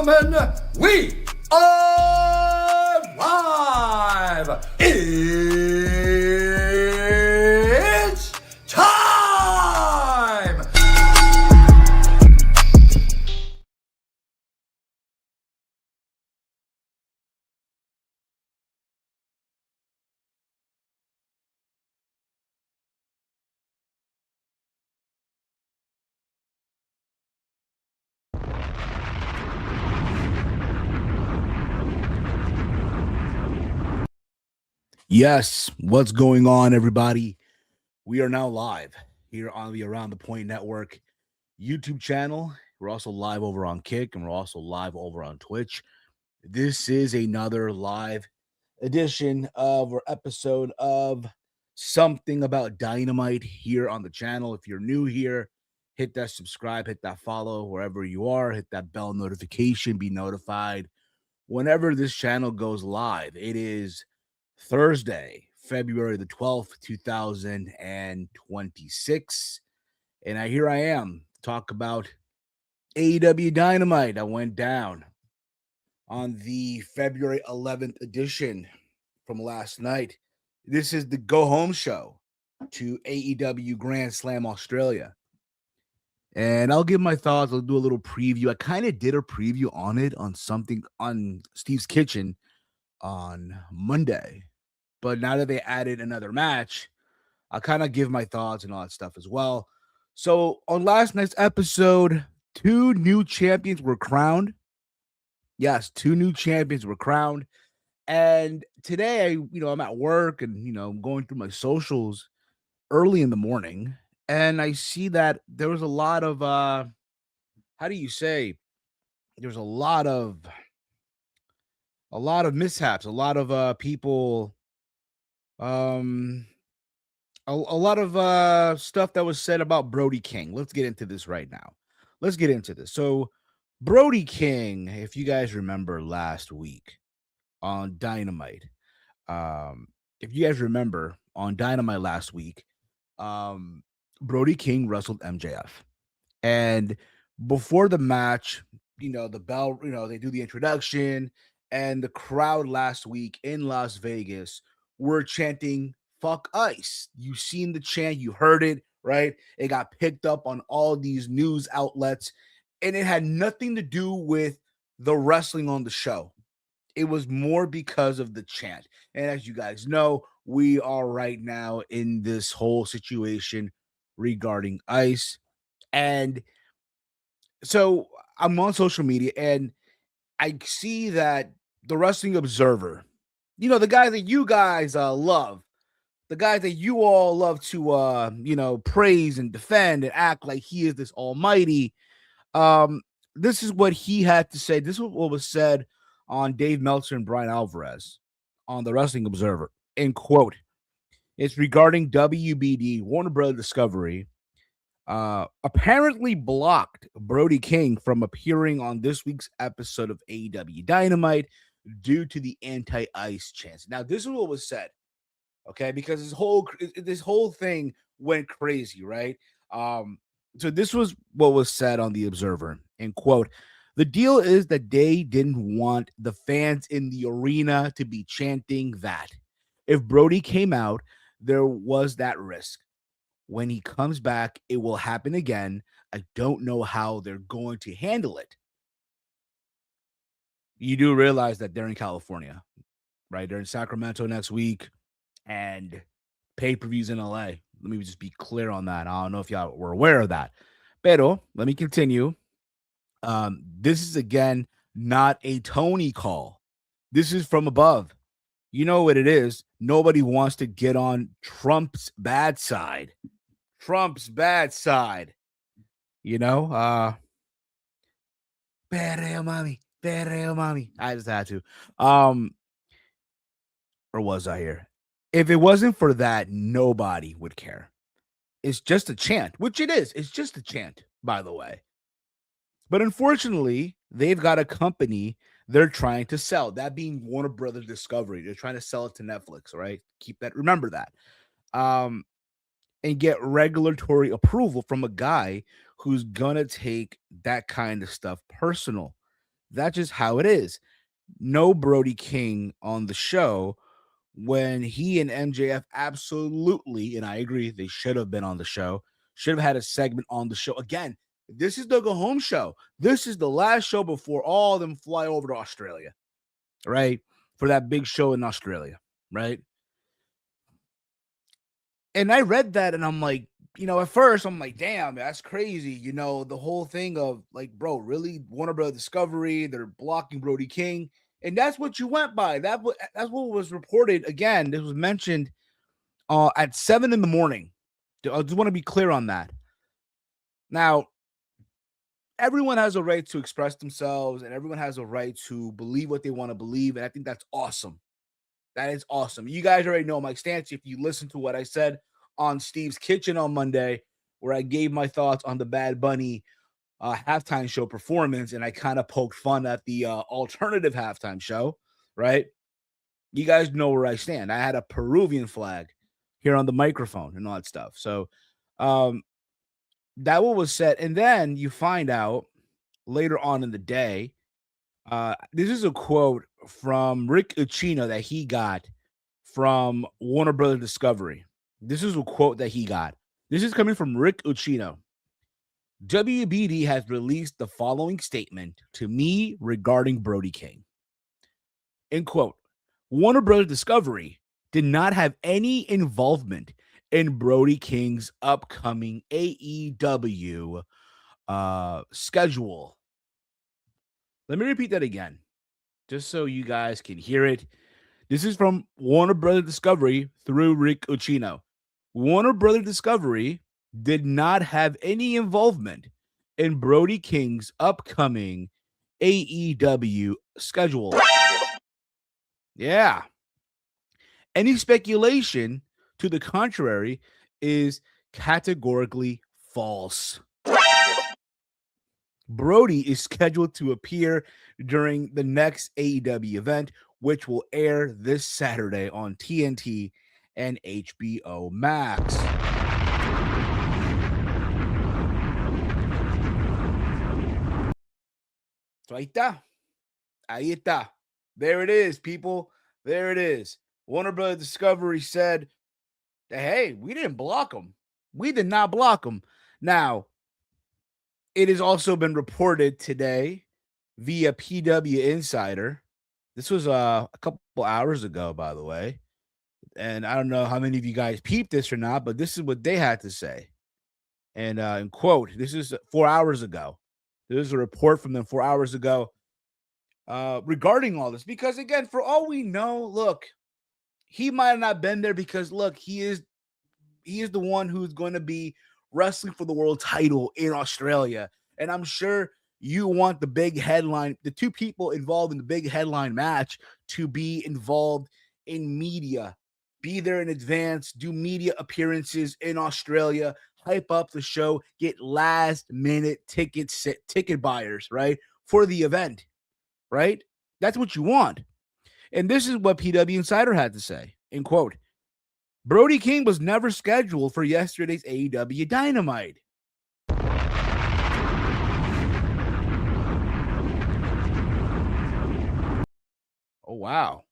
gentlemen, we are live. It's time. Yes, what's going on, everybody? We are now live here on the Around the Point Network YouTube channel. We're also live over on Kick, and we're also live over on Twitch. This is another live edition of or episode of Something About Dynamite here on the channel. If you're new here, hit that subscribe, hit that follow wherever you are, hit that bell notification, be notified whenever this channel goes live. It is Thursday, February the 12th, 2026. And here I am to talk about AEW Dynamite. I went down on the February 11th edition from last night. This is the go home show to AEW Grand Slam Australia. And I'll give my thoughts. I'll do a little preview. I kind of did a preview on it on Steve's Kitchen on Monday. But now that they added another match, I'll kind of give my thoughts and all that stuff as well. So on last night's episode, 2 new champions were crowned. Yes, 2 new champions were crowned. And today, I'm at work and, I'm going through my socials early in the morning. And I see that there was a lot of, how do you say? There's a lot of mishaps, a lot of people, a lot of stuff that was said about Brody King. Let's get into this right now. Let's get into this. So Brody King, if you guys remember last week on Dynamite, last week, Brody King wrestled MJF. And before the match, the bell, they do the introduction, and the crowd last week in Las Vegas were chanting "fuck Ice." You seen the chant, you heard it, right? It got picked up on all these news outlets, and it had nothing to do with the wrestling on the show. It was more because of the chant. And as you guys know, we are right now in this whole situation regarding Ice. And so I'm on social media and I see that the Wrestling Observer, the guy that you guys love, the guy that you all love to praise and defend and act like he is this almighty. This is what he had to say. This is what was said on Dave Meltzer and Brian Alvarez on the Wrestling Observer. In quote, it's regarding WBD, Warner Bros. Discovery, apparently blocked Brody King from appearing on this week's episode of AEW Dynamite due to the anti-Ice chants. Now, this is what was said, okay? Because this whole thing went crazy, right? So this was what was said on the Observer. In quote, the deal is that they didn't want the fans in the arena to be chanting that. If Brody came out, there was that risk. When he comes back, it will happen again. I don't know how they're going to handle it. You do realize that they're in California, right? They're in Sacramento next week and pay-per-views in LA. Let me just be clear on that. I don't know if y'all were aware of that. Pero, let me continue. This is, again, not a Tony call. This is from above. You know what it is. Nobody wants to get on Trump's bad side. Trump's bad side. Perreo, mommy. I just had to. Or was I here? If it wasn't for that, nobody would care. It's just a chant, which it is. It's just a chant, by the way. But unfortunately, they've got a company they're trying to sell, that being Warner Brothers Discovery. They're trying to sell it to Netflix, right? Remember that. And get regulatory approval from a guy who's gonna take that kind of stuff personal. That's just how it is. No Brody King on the show when he and MJF absolutely, and I agree, they should have been on the show, should have had a segment on the show. Again, this is the go home show. This is the last show before all of them fly over to Australia, right? For that big show in Australia, right? And I read that and I'm like, at first I'm like, damn, that's crazy. The whole thing of like, bro, really Warner Bros. Discovery, they're blocking Brody King. And that's what you went by. That's what was reported. Again, this was mentioned at 7 in the morning. I just want to be clear on that. Now, everyone has a right to express themselves and everyone has a right to believe what they want to believe. And I think that's awesome. That is awesome. You guys already know my stance. If you listen to what I said on Steve's Kitchen on Monday, where I gave my thoughts on the Bad Bunny halftime show performance, and I kind of poked fun at the alternative halftime show, right? You guys know where I stand. I had a Peruvian flag here on the microphone and all that stuff. So that what was said. And then you find out later on in the day, this is a quote from Rick Ucchino that he got from Warner Brothers Discovery. This is a quote that he got. This is coming from Rick Ucchino. WBD has released the following statement to me regarding Brody King. End quote. Warner Brothers Discovery did not have any involvement in Brody King's upcoming AEW schedule. Let me repeat that again, just so you guys can hear it. This is from Warner Brothers Discovery through Rick Ucchino. Warner Brothers Discovery did not have any involvement in Brody King's upcoming AEW schedule. Yeah. Any speculation to the contrary is categorically false. Brody is scheduled to appear during the next AEW event, which will air this Saturday on TNT and HBO Max. So ahí está. Ahí está. There it is, people. There it is. Warner Bros. Discovery said that, hey, we didn't block them. We did not block them. Now, it has also been reported today via PW Insider. This was a couple hours ago, by the way. And I don't know how many of you guys peeped this or not, but this is what they had to say. And in quote, this is 4 hours ago. There's a report from them 4 hours ago regarding all this. Because again, for all we know, look, he might have not been there because look, he is the one who's going to be wrestling for the world title in Australia. And I'm sure you want the big headline, the two people involved in the big headline match to be involved in media, be there in advance, do media appearances in Australia, hype up the show, get last minute ticket buyers, right? For the event, right? That's what you want. And this is what PW Insider had to say, in quote, Brody King was never scheduled for yesterday's AEW Dynamite. Oh, wow.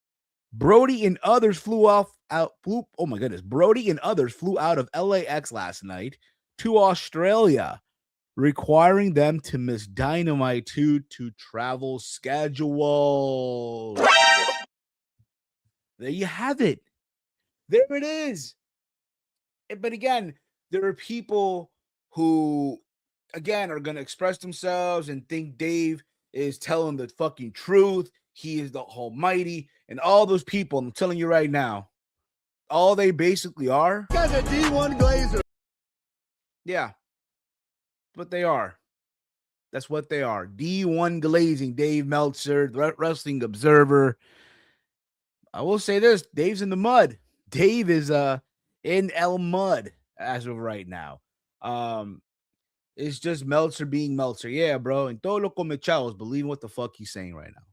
Brody and others flew out. Oh, my goodness. Brody and others flew out of LAX last night to Australia, requiring them to miss Dynamite 2 to travel schedule. There you have it. There it is. But again, there are people who, again, are going to express themselves and think Dave is telling the fucking truth. He is the almighty. And all those people, I'm telling you right now, all they basically are. You guys are D1 Glazer. Yeah. What they are. That's what they are. D1 Glazing, Dave Meltzer, the Wrestling Observer. I will say this, Dave's in the mud. Dave is in El Mud as of right now. It's just Meltzer being Meltzer. Yeah, bro. And todo lo come chavos, believe what the fuck he's saying right now.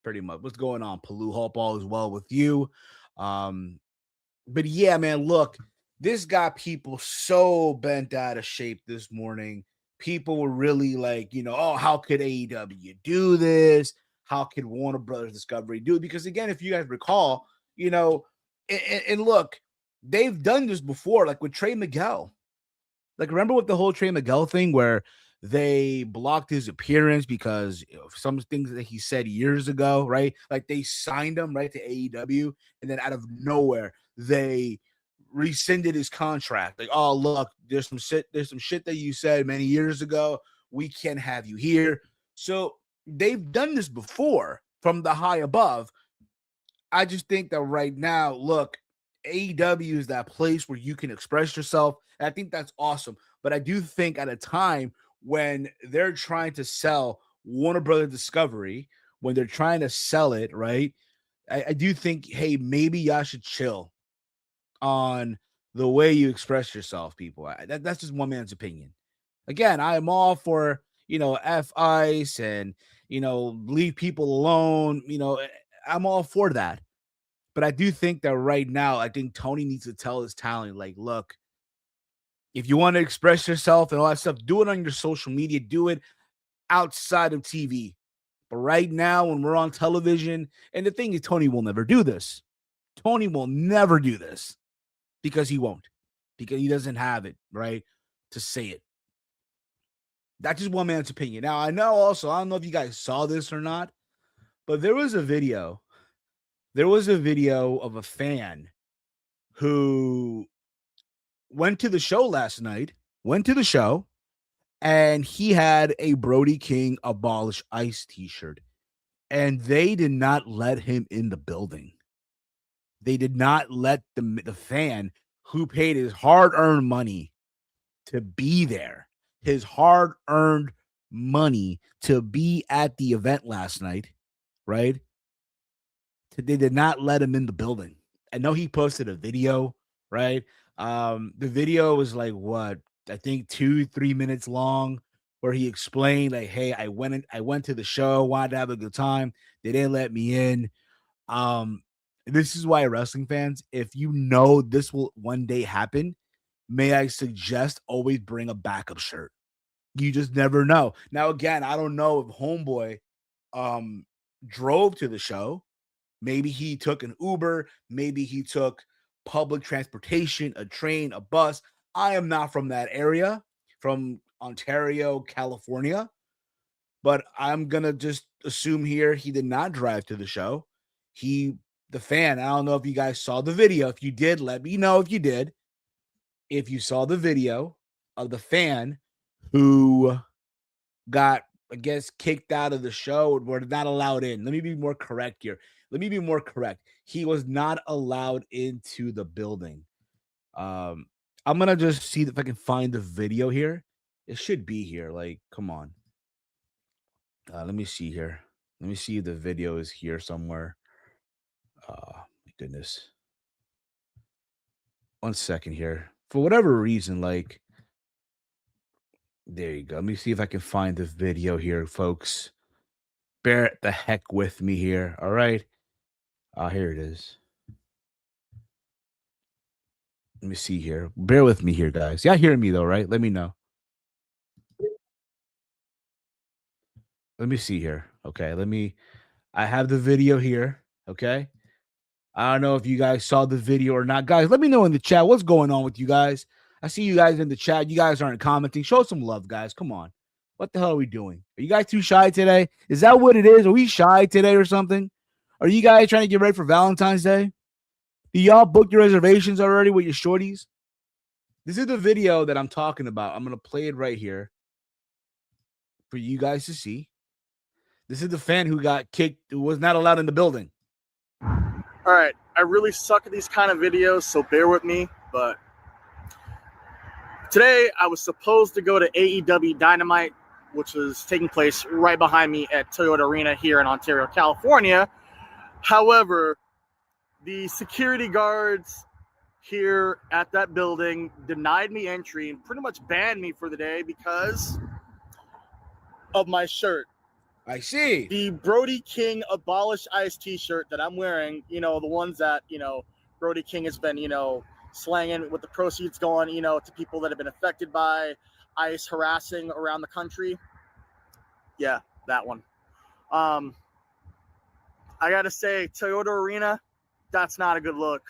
Pretty much. What's going on, Paloo? Hope all is well with you. But yeah, man, look, this got people so bent out of shape this morning. people were really like, oh, how could AEW do this? How could Warner Brothers Discovery do it? Because again, if you guys recall, and look, they've done this before, like with Trey Miguel. Like, remember with the whole Trey Miguel thing where they blocked his appearance because of some things that he said years ago, right? Like they signed him right to AEW, and then out of nowhere they rescinded his contract. Like, oh look, there's some shit that you said many years ago. We can't have you here. So they've done this before from the high above. I just think that right now, look, AEW is that place where you can express yourself. And I think that's awesome. But I do think at a time when they're trying to sell Warner Brothers Discovery, when they're trying to sell it, right? I do think, hey, maybe y'all should chill on the way you express yourself, people. That's just one man's opinion. Again, I am all for, F ice and, leave people alone. I'm all for that. But I do think that right now, I think Tony needs to tell his talent, like, look, if you want to express yourself and all that stuff, do it on your social media. Do it outside of TV. But right now, when we're on television, and the thing is, Tony will never do this. Tony will never do this because he won't. Because he doesn't have it, right, to say it. That's just one man's opinion. Now, I know also, I don't know if you guys saw this or not, but there was a video. There was a video of a fan who went to the show last night, and he had a Brody King Abolish ICE t-shirt, and they did not let him in the building. They did not let the fan who paid his hard-earned money to be there, his hard-earned money to be at the event last night, right? They did not let him in the building. I know he posted a video, right? The video was like what, I think 2-3 minutes long, where he explained like, hey, I went to the show, wanted to have a good time. They didn't let me in. This is why, wrestling fans, if you know this will one day happen, may I suggest always bring a backup shirt. You just never know. Now, again, I don't know if Homeboy drove to the show. Maybe he took an Uber. Maybe he took public transportation, a train, a bus. I am not from that area, from Ontario, California. But I'm going to just assume here he did not drive to the show. The fan, I don't know if you guys saw the video. If you did, let me know if you did. If you saw the video of the fan who got, I guess, kicked out of the show or not allowed in. Let me be more correct here. He was not allowed into the building. I'm going to just see if I can find the video here. It should be here. Like, come on. Let me see here. Let me see if the video is here somewhere. My goodness. 1 second here. For whatever reason, like, there you go. Let me see if I can find the video here, folks. Bear the heck with me here. All right. Here it is. Let me see here. Bear with me here, guys. Y'all hearing me though, right? Let me know. Let me see here. Okay. I have the video here. Okay. I don't know if you guys saw the video or not. Guys, let me know in the chat what's going on with you guys. I see you guys in the chat. You guys aren't commenting. Show some love, guys. Come on. What the hell are we doing? Are you guys too shy today? Is that what it is? Are we shy today or something? Are you guys trying to get ready for Valentine's Day? Do y'all book your reservations already with your shorties? This is the video that I'm talking about. I'm going to play it right here for you guys to see. This is the fan who got kicked, who was not allowed in the building. All right, I really suck at these kind of videos, so bear with me. But today I was supposed to go to AEW Dynamite, which was taking place right behind me at Toyota Arena here in Ontario, California. However, the security guards here at that building denied me entry and pretty much banned me for the day because of my shirt. I see. The Brody King Abolish ICE t-shirt that I'm wearing, the ones that, Brody King has been, slanging with the proceeds going, to people that have been affected by ICE harassing around the country. Yeah, that one. I gotta say, Toyota Arena, that's not a good look.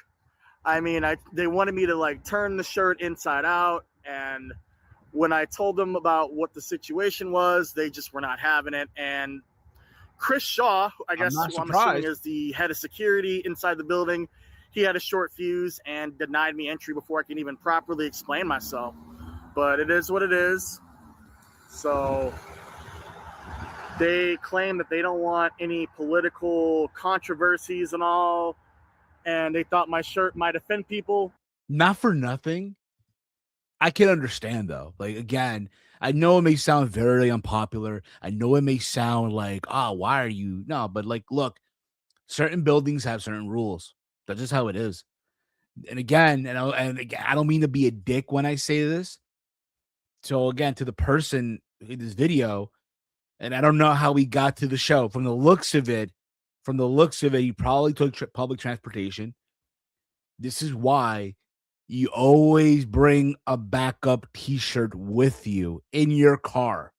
I mean, they wanted me to like turn the shirt inside out, and when I told them about what the situation was, they just were not having it. And Chris Shaw, I guess who I'm assuming is the head of security inside the building, he had a short fuse and denied me entry before I can even properly explain myself. But it is what it is. So they claim that they don't want any political controversies and all, and they thought my shirt might offend people. Not for nothing. I can understand though. Like, again, I know it may sound very unpopular. I know it may sound like, why are you? No, but like, look, certain buildings have certain rules. That's just how it is. And again, I don't mean to be a dick when I say this. So again, to the person in this video, and I don't know how we got to the show. From the looks of it, he probably took public transportation. This is why you always bring a backup t-shirt with you in your car,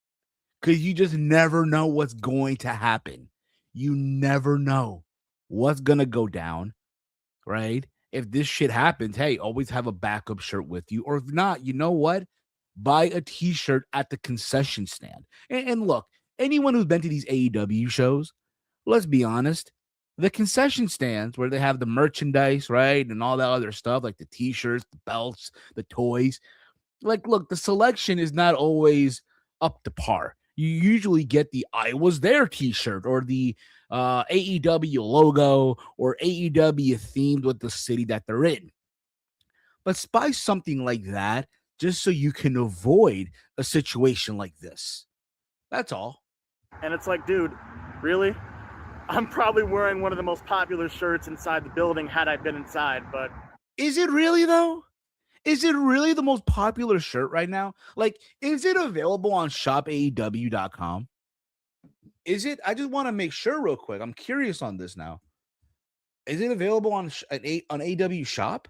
because you just never know what's going to happen. You never know what's going to go down, right? If this shit happens, hey, always have a backup shirt with you. Or if not, you know what? Buy a t-shirt at the concession stand. And look, anyone who's been to these AEW shows, let's be honest, the concession stands where they have the merchandise, right? And all that other stuff, like the t-shirts, the belts, the toys. Like, look, the selection is not always up to par. You usually get the I was there t-shirt or the AEW logo or AEW themed with the city that they're in. But buy something like that just so you can avoid a situation like this. That's all. And it's like, dude, really? I'm probably wearing one of the most popular shirts inside the building had I been inside, but... Is it really, though? Is it really the most popular shirt right now? Like, is it available on shopaew.com? Is it? I just want to make sure real quick. I'm curious on this now. Is it available on AEW Shop?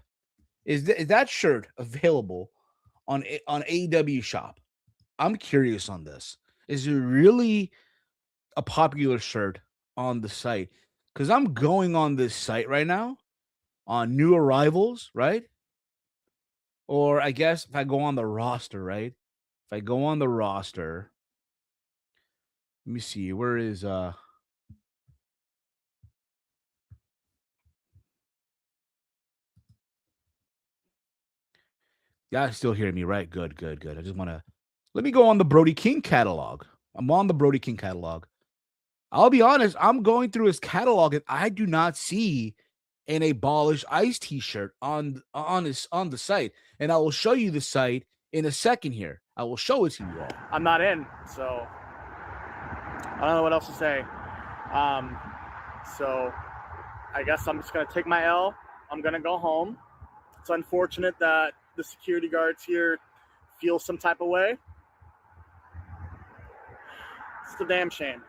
Is that shirt available on AEW Shop? I'm curious on this. Is it really a popular shirt on the site? Because I'm going on this site right now on new arrivals, right? Or I guess if I go on the roster, right? If I go on the roster, let me see. Where is Yeah, still hearing me, right? Good. I just want to let me go on the Brody King catalog. I'm on the Brody King catalog. I'll be honest, I'm going through his catalog and I do not see an Abolish Ice t-shirt on the site. And I will show you the site in a second here. I will show it to you all. I'm not in, so I don't know what else to say. So I guess I'm just gonna take my L. I'm gonna go home. It's unfortunate that the security guards here feel some type of way. It's a damn shame.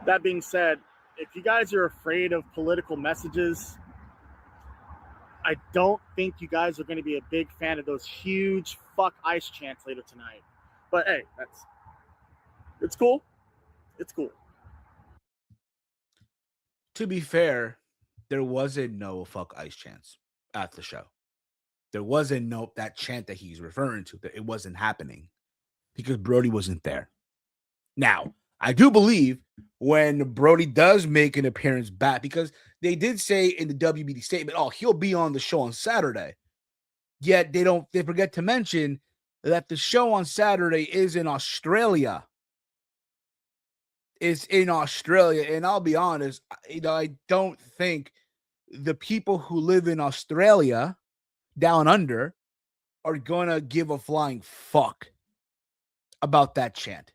That being said, if you guys are afraid of political messages, I don't think you guys are going to be a big fan of those huge fuck ICE chants later tonight. But hey, it's cool. It's cool. To be fair, there wasn't no fuck ICE chants at the show. There wasn't that chant that he's referring to. That it wasn't happening because Brody wasn't there. Now, I do believe when Brody does make an appearance back, because they did say in the WBD statement, he'll be on the show on Saturday. Yet they forget to mention that the show on Saturday is in Australia. It's in Australia. And I'll be honest, I don't think the people who live in Australia down under are going to give a flying fuck about that chant.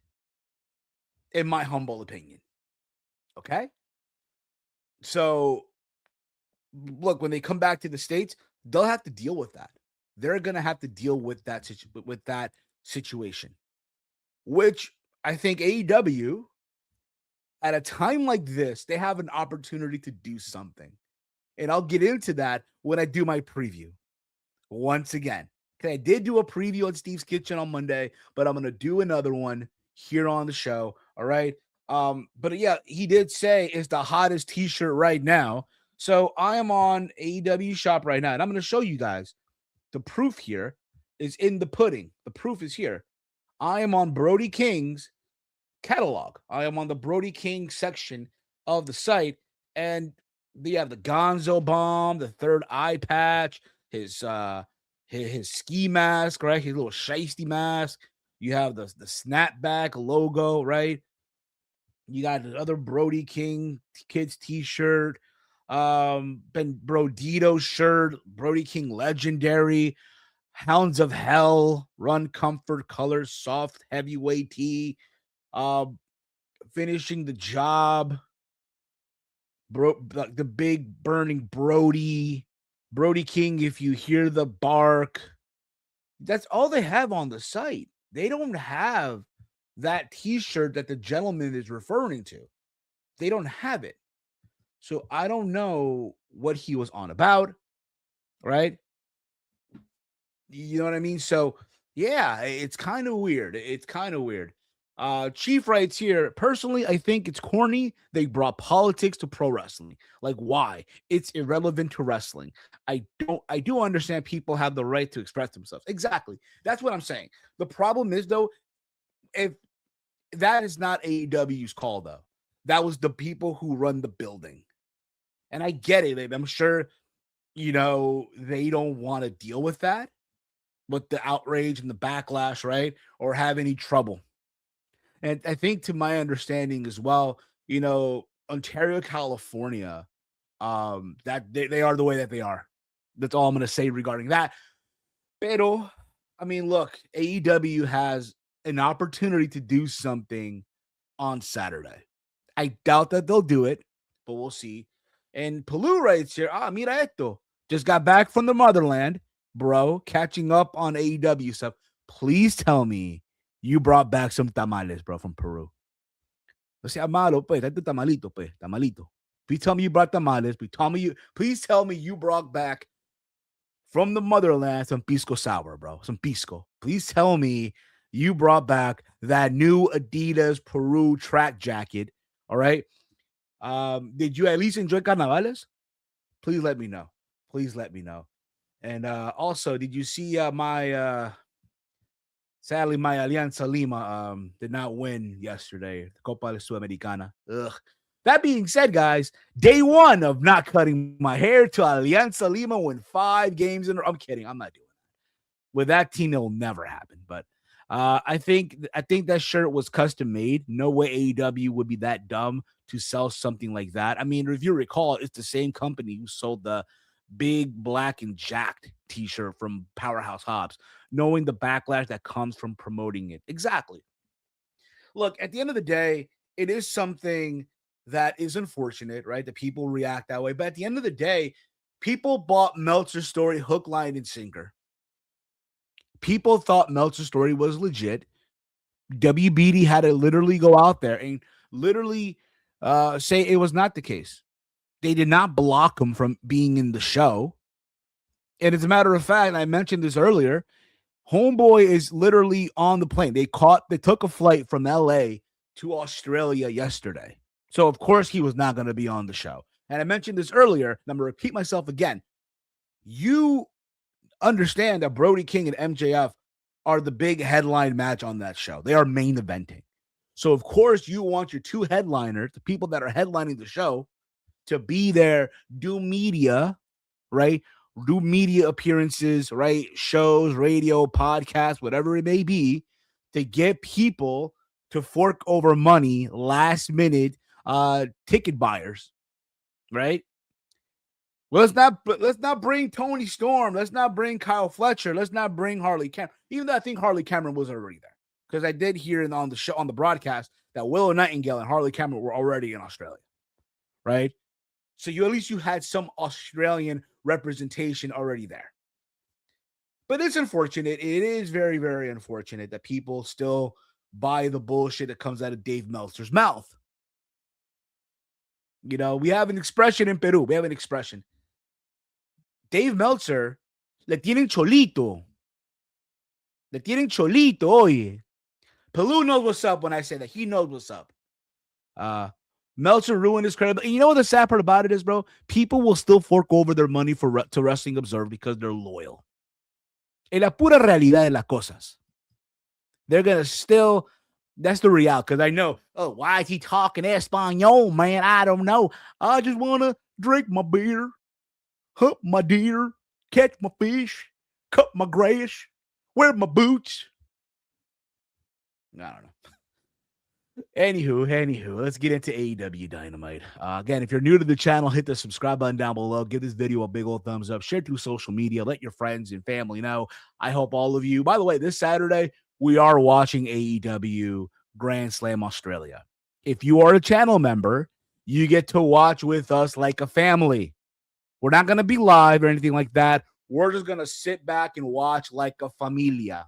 In my humble opinion. Okay? So, look, when they come back to the States, they'll have to deal with that. They're going to have to deal with that situation, which I think AEW, at a time like this, they have an opportunity to do something. And I'll get into that when I do my preview. Once again, Okay, I did do a preview on Steve's Kitchen on Monday, but I'm gonna do another one here on the show. All right. But yeah, he did say it's the hottest t-shirt right now. So I am on AEW shop right now, and I'm gonna show you guys the proof here is in the pudding. The proof is here. I am on Brody King's catalog. I am on the Brody King section of the site, and they have the Gonzo bomb, the third eye patch, his ski mask, right? His little shiesty mask. You have the snapback logo, right? You got the other Brody King kids t-shirt, Ben Brodito shirt, Brody King legendary, Hounds of Hell, Run Comfort Colors, soft heavyweight tee, finishing the job, the big burning Brody King. If you hear the bark, that's all they have on the site. They don't have that t-shirt that the gentleman is referring to. They don't have it. So I don't know what he was on about, right? You know what I mean? So yeah, it's kind of weird. It's kind of weird. Chief writes here, personally, I think it's corny. They brought politics to pro wrestling. Like, why? It's irrelevant to wrestling. I do understand people have the right to express themselves. Exactly. That's what I'm saying. The problem is, though, if that is not AEW's call, though. That was the people who run the building. And I get it. I'm sure, they don't want to deal with that, with the outrage and the backlash, right? Or have any trouble. And I think, to my understanding as well, Ontario, California, that they are the way that they are. That's all I'm going to say regarding that. Pero, I mean, look, AEW has an opportunity to do something on Saturday. I doubt that they'll do it, but we'll see. And Palu writes here, mira esto. Just got back from the motherland, bro, catching up on AEW stuff. Please tell me you brought back some tamales, bro, from Peru. No sea malo, pues. That's the tamalito, pues. Tamalito. Please tell me you brought tamales. Please tell me you brought back from the motherland some pisco sour, bro. Some pisco. Please tell me you brought back that new Adidas Peru track jacket. All right. Did you at least enjoy carnavales? Please let me know. Please let me know. And also, did you see sadly, my Alianza Lima did not win yesterday, the Copa de Sudamericana. Ugh. That being said, guys, day one of not cutting my hair to Alianza Lima win 5 games in a row. I'm kidding. I'm not doing that. With that team, it will never happen. But I think that shirt was custom made. No way AEW would be that dumb to sell something like that. I mean, if you recall, it's the same company who sold the big black and jacked t-shirt from Powerhouse Hobbs, knowing the backlash that comes from promoting it. Exactly. Look, at the end of the day, it is something that is unfortunate, right? That people react that way. But at the end of the day, people bought Meltzer's story hook, line, and sinker. People thought Meltzer's story was legit. WBD had to literally go out there and literally say it was not the case. They did not block him from being in the show. And as a matter of fact, I mentioned this earlier, Homeboy is literally on the plane. They took a flight from LA to Australia yesterday. So, of course, he was not going to be on the show. And I mentioned this earlier, and I'm going to repeat myself again. You understand that Brody King and MJF are the big headline match on that show. They are main eventing. So, of course, you want your 2 headliners, the people that are headlining the show, to be there, do media, right? Do media appearances, right? Shows, radio, podcasts, whatever it may be, to get people to fork over money last minute ticket buyers, right? Let's not bring Tony Storm. Let's not bring Kyle Fletcher. Let's not bring Harley Cameron. Even though I think Harley Cameron was already there, because I did hear on the show, on the broadcast, that Willow Nightingale and Harley Cameron were already in Australia, right? So at least you had some Australian representation already there. But it's unfortunate. It is very, very unfortunate that people still buy the bullshit that comes out of Dave Meltzer's mouth. We have an expression in Peru. We have an expression. Dave Meltzer, le tienen cholito. Le tienen cholito, oye. Palou knows what's up when I say that. He knows what's up. Meltzer ruined his credibility. And you know what the sad part about it is, bro? People will still fork over their money to Wrestling Observer because they're loyal. En la pura realidad de las cosas. They're going to still, that's the reality. Because I know, why is he talking Espanol, man? I don't know. I just want to drink my beer, hunt my deer, catch my fish, cut my grass, wear my boots. I don't know. Anywho, let's get into AEW Dynamite. Again, if you're new to the channel, hit the subscribe button down below. Give this video a big old thumbs up. Share through social media. Let your friends and family know. I hope all of you. By the way, this Saturday, we are watching AEW Grand Slam Australia. If you are a channel member, you get to watch with us like a family. We're not going to be live or anything like that. We're just going to sit back and watch like a familia.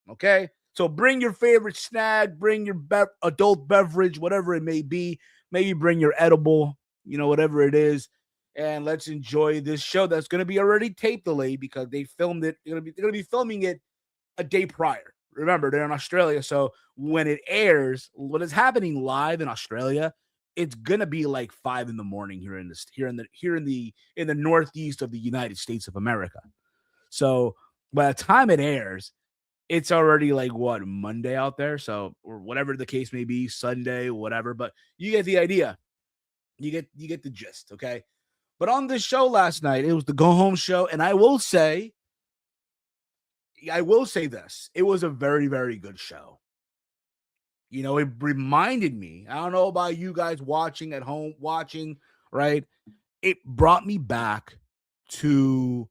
Okay? So bring your favorite snack, bring your adult beverage, whatever it may be. Maybe bring your edible, whatever it is. And let's enjoy this show that's going to be already tape delayed because they filmed it. They're going to be filming it a day prior. Remember, they're in Australia. So when it airs, what is happening live in Australia, it's going to be like 5 a.m. here in the northeast of the United States of America. So by the time it airs, it's already like Monday out there. So, or whatever the case may be, Sunday, whatever, but you get the idea. You get the gist. Okay. But on this show last night, it was the go home show. And I will say this, it was a very, very good show. It reminded me, I don't know about you guys watching at home, right? It brought me back to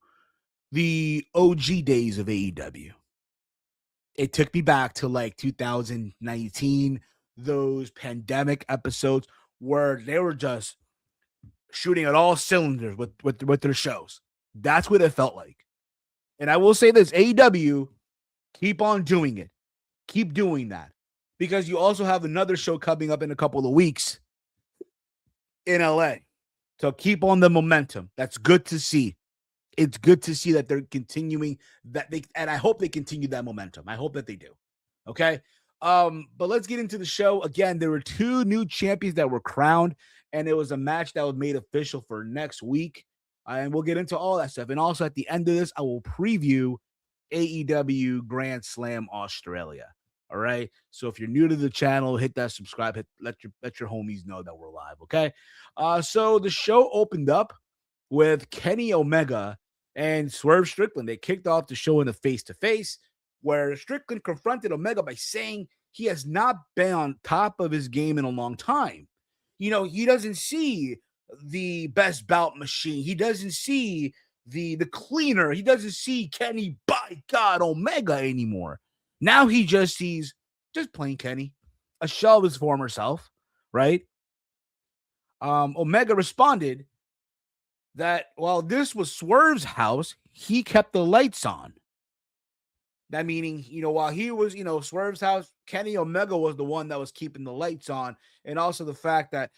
the OG days of AEW. It took me back to like 2019, those pandemic episodes where they were just shooting at all cylinders with their shows. That's what it felt like. And I will say this, AEW, keep on doing it. Keep doing that. Because you also have another show coming up in a couple of weeks in LA. So keep on the momentum. That's good to see. It's good to see that they're continuing and I hope they continue that momentum. I hope that they do. Okay. But let's get into the show. Again, there were 2 new champions that were crowned, and it was a match that was made official for next week. And we'll get into all that stuff. And also at the end of this, I will preview AEW Grand Slam Australia. All right. So if you're new to the channel, hit that subscribe, let your homies know that we're live. Okay. So the show opened up with Kenny Omega and Swerve Strickland. They kicked off the show in a face-to-face where Strickland confronted Omega by saying he has not been on top of his game in a long time. He doesn't see the best bout machine. He doesn't see the cleaner. He doesn't see Kenny, by God, Omega anymore. Now he just sees just plain Kenny, a shell of his former self, right? Omega responded that while this was Swerve's house, he kept the lights on. That meaning, while he was, Swerve's house, Kenny Omega was the one that was keeping the lights on. And also the fact that,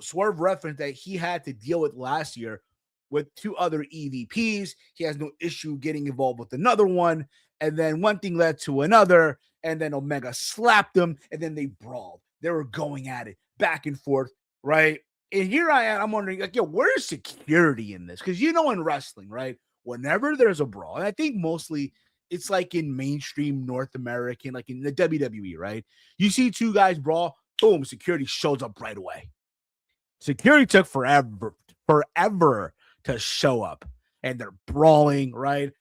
Swerve referenced that he had to deal with last year with 2 other EVPs. He has no issue getting involved with another one. And then one thing led to another. And then Omega slapped him. And then they brawled. They were going at it back and forth, right? And here I am, I'm wondering, where's security in this? Because in wrestling, right, whenever there's a brawl, and I think mostly it's like in mainstream North American, like in the WWE, right? You see 2 guys brawl, boom, security shows up right away. Security took forever to show up. And they're brawling, right?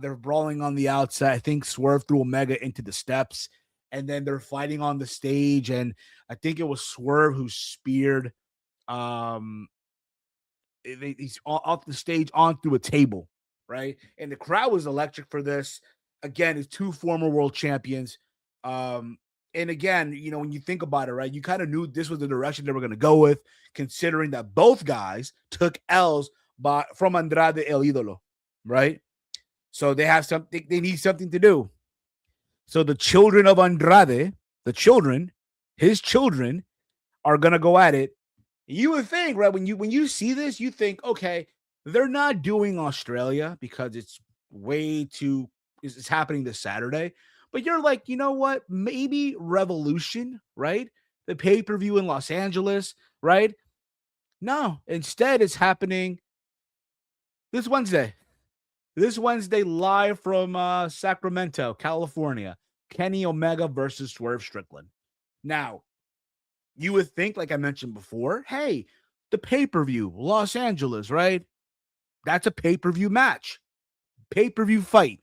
They're brawling on the outside. I think Swerve threw Omega into the steps. And then they're fighting on the stage. And I think it was Swerve who speared he's off the stage on through a table, right? And the crowd was electric for this. Again, it's 2 former world champions. And again, when you think about it, right, you kind of knew this was the direction they were going to go with, considering that both guys took L's from Andrade El Idolo, right? So they have something, they need something to do. So the children of Andrade, his children, are going to go at it. You would think, right, when you see this, you think, okay, they're not doing Australia because it's happening this Saturday. But you're like, you know what? Maybe Revolution, right? The pay-per-view in Los Angeles, right? No, instead it's happening this Wednesday. This Wednesday, live from Sacramento, California. Kenny Omega versus Swerve Strickland. Now, you would think, like I mentioned before, hey, the pay-per-view, Los Angeles, right? That's a pay-per-view match, pay-per-view fight.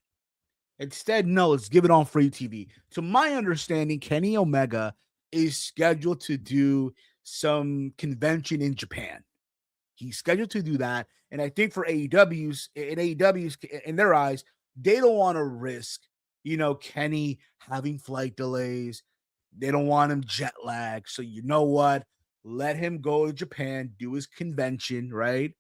Instead, no, let's give it on free TV. To my understanding, Kenny Omega is scheduled to do some convention in Japan. He's scheduled to do that. And I think for AEW's, in their eyes, they don't want to risk, Kenny having flight delays. They don't want him jet lag. So you know what? Let him go to Japan, do his convention, right?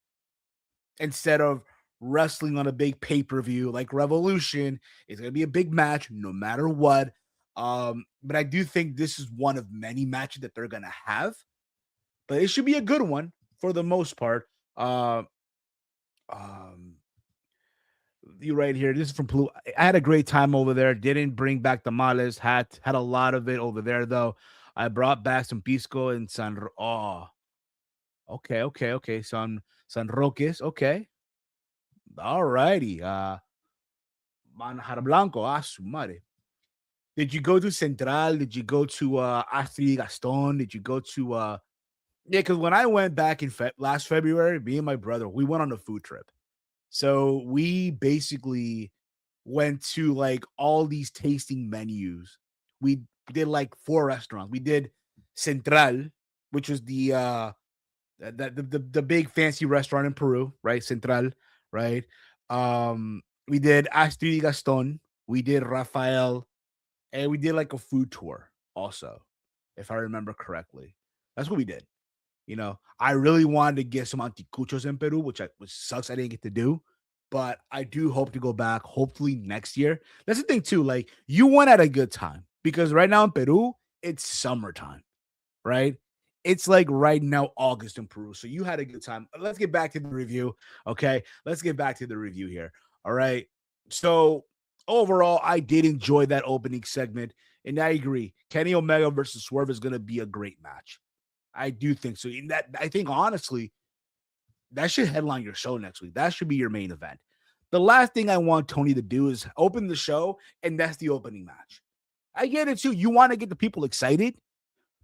Instead of wrestling on a big pay-per-view like Revolution. It's going to be a big match no matter what. But I do think this is one of many matches that they're going to have. But it should be a good one for the most part. You right here. This is from Peru. I had a great time over there. Didn't bring back the males. Had a lot of it over there though. I brought back some pisco and okay. San Roques. Okay. All righty. Manjar Blanco. Su madre. Did you go to Central? Did you go to Astrid Gaston? Did you go to yeah, because when I went back in last February, me and my brother, we went on a food trip. So we basically went to like all these tasting menus. We did like 4 restaurants. We did Central, which was the big fancy restaurant in Peru, right? Central, right? We did Astrid Gaston, we did Rafael, and we did like a food tour also, if I remember correctly. That's what we did. I really wanted to get some anticuchos in Peru, which sucks I didn't get to do, but I do hope to go back hopefully next year. That's the thing too. Like you went at a good time because right now in Peru, it's summertime, right? It's like right now, August in Peru. So you had a good time. Let's get back to the review. Okay. Let's get back to the review here. All right. So overall, I did enjoy that opening segment. And I agree. Kenny Omega versus Swerve is going to be a great match. I do think so. I think honestly, that should headline your show next week. That should be your main event. The last thing I want Tony to do is open the show, and that's the opening match. I get it too. You want to get the people excited,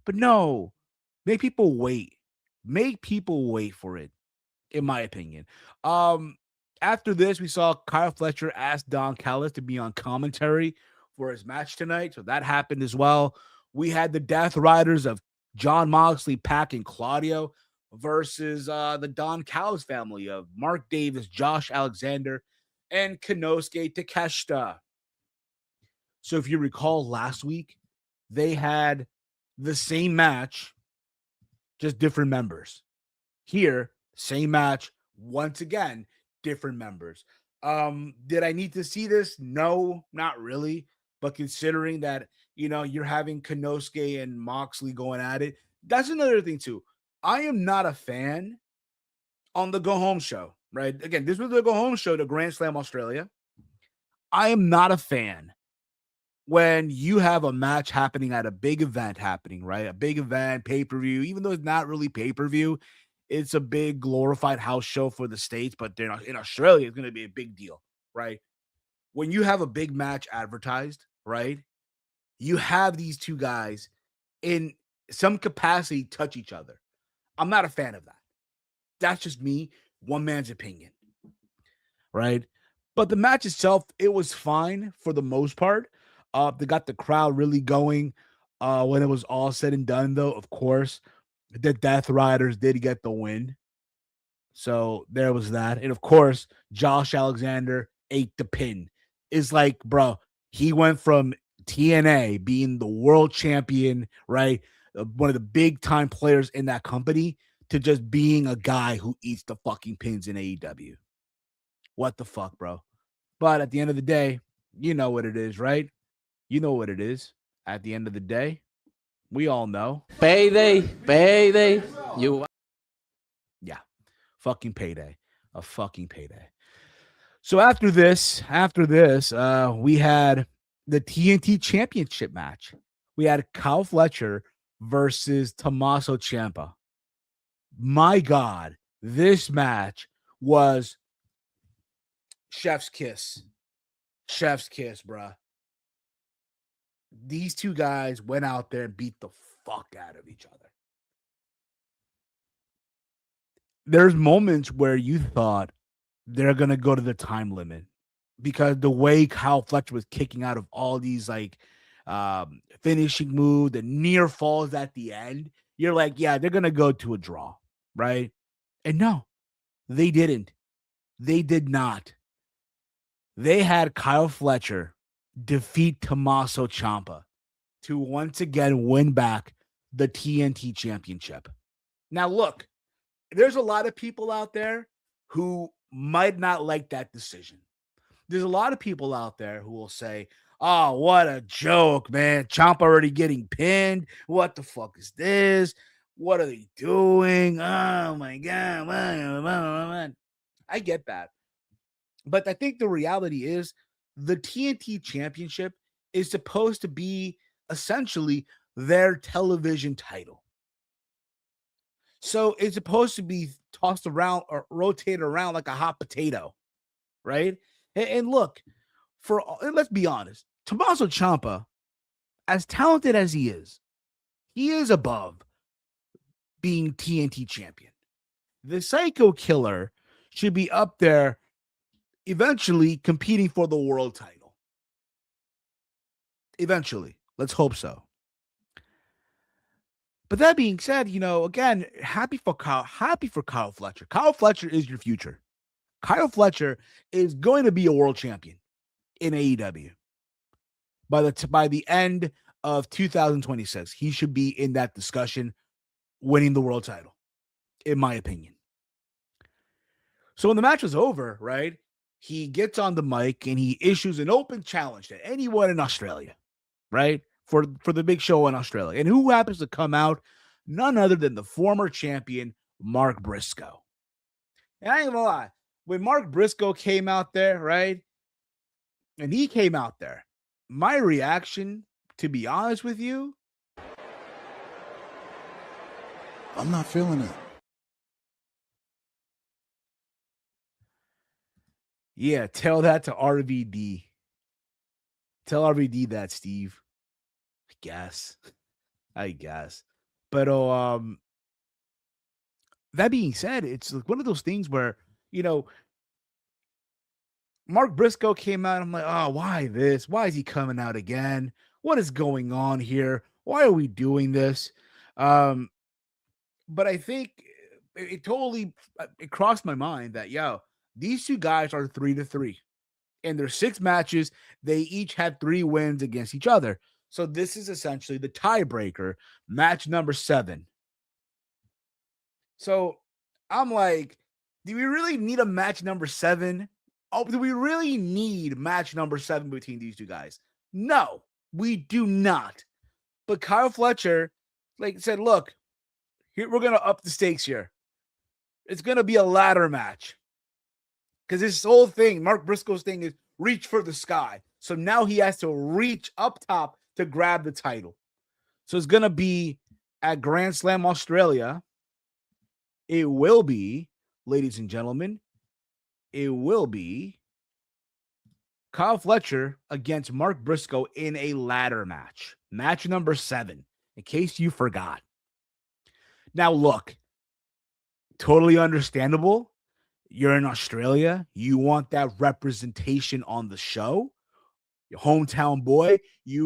but no, make people wait. Make people wait for it, in my opinion. After this, we saw Kyle Fletcher ask Don Callis to be on commentary for his match tonight. So that happened as well. We had the Death Riders of John Moxley, Pac, and Claudio versus the Don Callis family of Mark Davis, Josh Alexander, and Konosuke Takeshita. So if you recall last week, they had the same match, just different members. Here, same match, once again, different members. Did I need to see this? No, not really. But considering that, you're having Konosuke and Moxley going at it, that's another thing too. I am not a fan on the Go Home show, right? Again, this was the Go Home show to Grand Slam Australia. I am not a fan when you have a match happening at a big event happening, right? A big event, pay-per-view, even though it's not really pay-per-view, it's a big glorified house show for the States, but they're not, in Australia, it's going to be a big deal, right? When you have a big match advertised, right? You have these two guys in some capacity touch each other. I'm not a fan of that. That's just me, one man's opinion, right? But the match itself, it was fine for the most part. They got the crowd really going. When it was all said and done, though, of course, the Death Riders did get the win. So there was that. And of course, Josh Alexander ate the pin. It's like, bro, he went from TNA being the world champion, right? One of the big time players in that company to just being a guy who eats the fucking pins in AEW. What the fuck, bro? But at the end of the day, you know what it is, right? You know what it is. At the end of the day, we all know. Payday. Yeah. Fucking payday. A fucking payday. So after this, we had the TNT Championship match. We had Kyle Fletcher versus Tommaso Ciampa. My God, this match was chef's kiss. Chef's kiss, bruh. These two guys went out there and beat the fuck out of each other. There's moments where you thought they're going to go to the time limit because the way Kyle Fletcher was kicking out of all these like finishing moves, the near falls at the end, you're like, yeah, they're going to go to a draw, right? And no, they didn't. They did not. They had Kyle Fletcher defeat Tommaso Ciampa to once again win back the TNT Championship. Now, look, there's a lot of people out there who might not like that decision. There's a lot of people out there who will say, oh, what a joke, man. Ciampa already getting pinned. What the fuck is this? What are they doing? Oh, my God. I get that. But I think the reality is the TNT Championship is supposed to be essentially their television title. So it's supposed to be tossed around or rotated around like a hot potato, right? And look, let's be honest, Tommaso Ciampa, as talented as he is above being TNT champion. The Psycho Killer should be up there eventually competing for the world title. Eventually. Let's hope so. But that being said, again, happy for Kyle Fletcher. Kyle Fletcher is your future. Kyle Fletcher is going to be a world champion in AEW. By the end of 2026, he should be in that discussion, winning the world title, in my opinion. So when the match was over, right, he gets on the mic and he issues an open challenge to anyone in Australia, right, for the big show in Australia. And who happens to come out? None other than the former champion, Mark Briscoe. And I ain't gonna lie, when Mark Briscoe came out there, right, and he came out there, my reaction, to be honest with you, I'm not feeling it. Yeah, tell that to RVD. Tell RVD that, Steve. I guess. But that being said, it's like one of those things where, Mark Briscoe came out. I'm like, oh, why this? Why is he coming out again? What is going on here? Why are we doing this? But I think it totally crossed my mind that, these two guys are 3-3. In their 6 matches, they each had 3 wins against each other. So this is essentially the tiebreaker, match number 7. So I'm like, do we really need a match number 7? Oh, do we really need match number 7 between these two guys? No, we do not. But Kyle Fletcher, said, look, here we're gonna up the stakes here. It's gonna be a ladder match. Because this whole thing, Mark Briscoe's thing, is reach for the sky. So now he has to reach up top to grab the title. So it's going to be at Grand Slam Australia. It will be, ladies and gentlemen, it will be Kyle Fletcher against Mark Briscoe in a ladder match. Match number 7, in case you forgot. Now, look, totally understandable. You're in Australia. You want that representation on the show. Your hometown boy, he